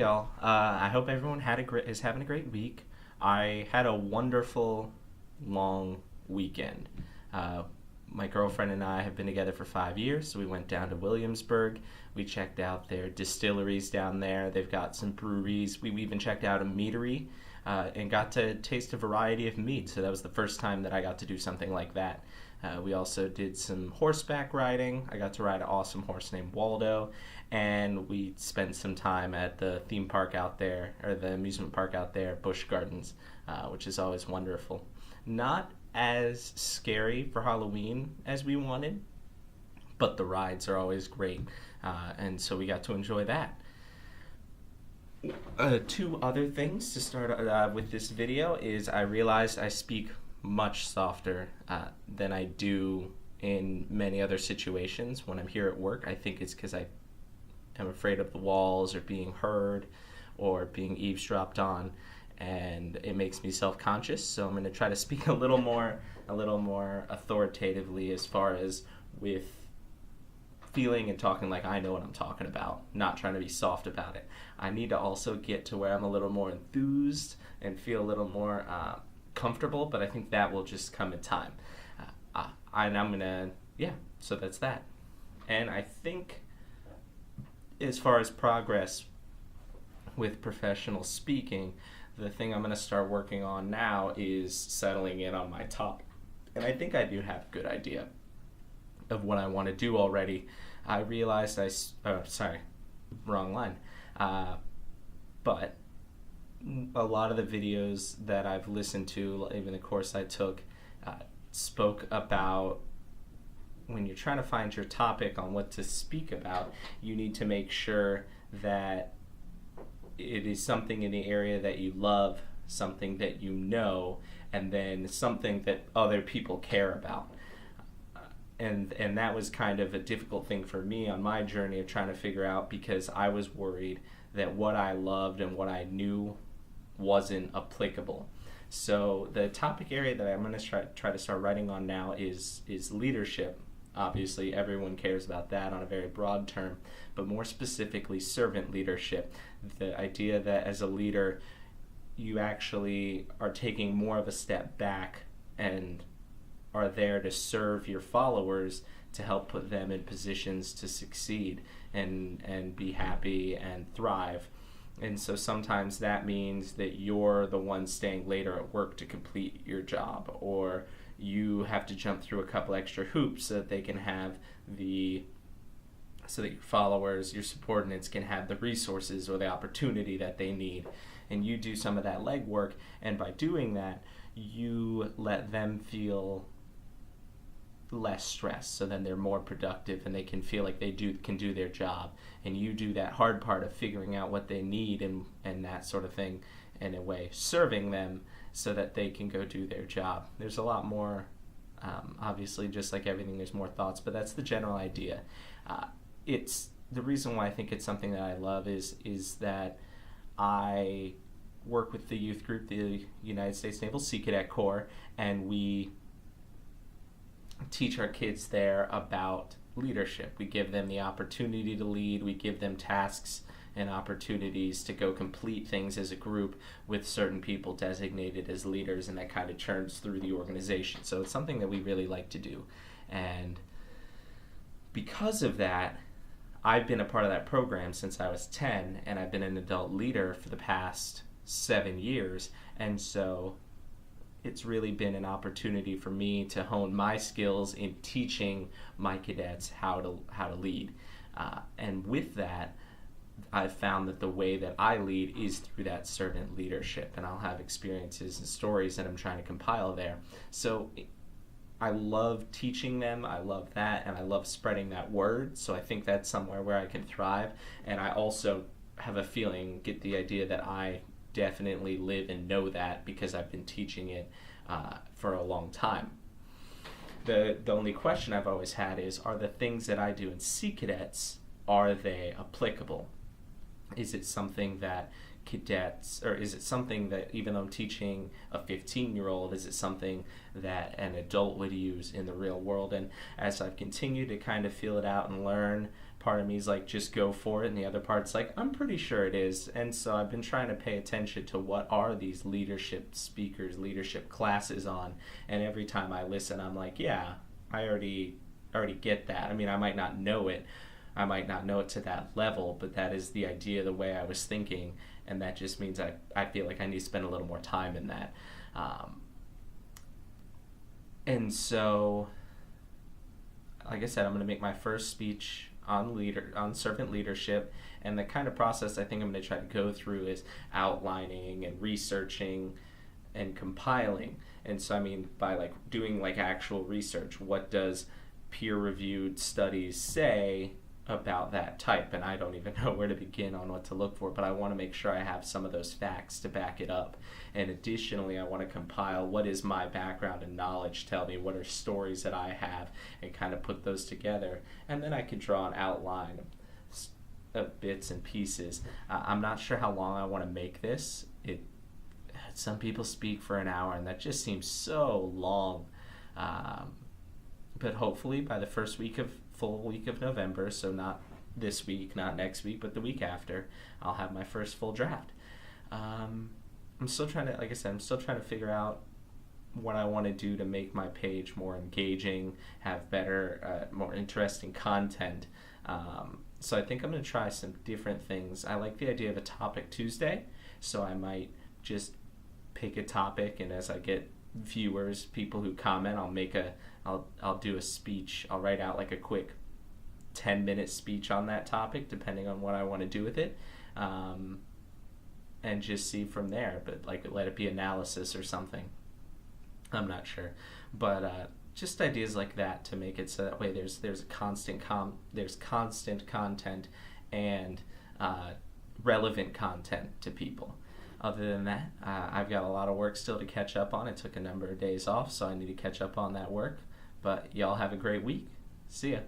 y'all. I hope everyone is having a great week. I had a wonderful long weekend. Uh, my girlfriend and I have been together for 5 years, so we went down to Williamsburg. We checked out their distilleries down there. They've got some breweries. We even checked out a meadery and got to taste a variety of mead. So that was the first time that I got to do something like that. We also did some horseback riding. I got to ride an awesome horse named Waldo, and we spent some time at the theme park out there, or the amusement park out there, Busch Gardens, which is always wonderful. Not as scary for Halloween as we wanted, but the rides are always great, and so we got to enjoy that. Two other things to start with this video is I realized I speak much softer than I do in many other situations when I'm here at work. I think it's because I am afraid of the walls or being heard or being eavesdropped on, and it makes me self-conscious. So I'm going to try to speak a little more authoritatively as far as with feeling and talking like I know what I'm talking about, not trying to be soft about it. I need to also get to where I'm a little more enthused and feel a little more comfortable, but I think that will just come in time. And I'm gonna, so that's that. And I think as far as progress with professional speaking, the thing I'm gonna start working on now is settling in on my topic. And I think I do have a good idea of what I want to do already. I realized wrong line. But a lot of the videos that I've listened to, even the course I took, spoke about when you're trying to find your topic on what to speak about, you need to make sure that it is something in the area that you love, something that you know, and then something that other people care about. And that was kind of a difficult thing for me on my journey of trying to figure out, because I was worried that what I loved and what I knew wasn't applicable. So the topic area that I'm going to try to start writing on now is leadership. Obviously, everyone cares about that on a very broad term, but more specifically, servant leadership. The idea that as a leader, you actually are taking more of a step back and are there to serve your followers, to help put them in positions to succeed and be happy and thrive. And so sometimes that means that you're the one staying later at work to complete your job, or you have to jump through a couple extra hoops so that they can have so that your followers, your subordinates, can have the resources or the opportunity that they need. And you do some of that legwork, and by doing that, you let them feel less stress, so then they're more productive and they can feel like they can do their job, and you do that hard part of figuring out what they need and that sort of thing, in a way serving them so that they can go do their job. There's a lot more, obviously, just like everything, there's more thoughts, but that's the general idea. It's the reason why I think it's something that I love is that I work with the youth group, the United States Naval Sea Cadet Corps, and we teach our kids there about leadership. We give them the opportunity to lead. We give them tasks and opportunities to go complete things as a group with certain people designated as leaders, and that kind of churns through the organization. So it's something that we really like to do. And because of that, I've been a part of that program since I was 10, and I've been an adult leader for the past 7 years. And so it's really been an opportunity for me to hone my skills in teaching my cadets how to lead. And with that, I've found that the way that I lead is through that servant leadership, and I'll have experiences and stories that I'm trying to compile there. So I love teaching them, I love that, and I love spreading that word, so I think that's somewhere where I can thrive. And I also have a feeling, get the idea that I definitely live and know that because I've been teaching it for a long time. The only question I've always had is, are the things that I do in Sea Cadets, are they applicable? Is it something that cadets, or is it something that, even though I'm teaching a 15-year-old, is it something that an adult would use in the real world? And as I've continued to kind of feel it out and learn, part of me is like, just go for it, and the other part's like, I'm pretty sure it is. And so I've been trying to pay attention to what are these leadership speakers, leadership classes on, and every time I listen, I'm like, yeah, I already get that. I mean, I might not know it. I might not know it to that level, but that is the idea, the way I was thinking, and that just means I feel like I need to spend a little more time in that. And so, like I said, I'm going to make my first speech on servant leadership, and the kind of process I think I'm going to try to go through is outlining and researching and compiling. And so, I mean, by like doing like actual research, what does peer-reviewed studies say about that type? And I don't even know where to begin on what to look for, but I want to make sure I have some of those facts to back it up. And additionally, I want to compile what is my background and knowledge tell me, what are stories that I have, and kind of put those together. And then I can draw an outline of bits and pieces. I'm not sure how long I want to make this. Some people speak for an hour, and that just seems so long. But hopefully by the first full week of November, so not this week, not next week, but the week after, I'll have my first full draft. I'm still trying to, like I said, I'm still trying to figure out what I want to do to make my page more engaging, have better, more interesting content. So I think I'm going to try some different things. I like the idea of a topic Tuesday, so I might just pick a topic, and as I get viewers, people who comment, I'll do a speech. I'll write out like a quick 10-minute speech on that topic, depending on what I want to do with it, and just see from there. But like, let it be analysis or something. I'm not sure, but just ideas like that to make it so that way there's a constant content and relevant content to people. Other than that, I've got a lot of work still to catch up on. I took a number of days off, so I need to catch up on that work. But y'all have a great week. See ya.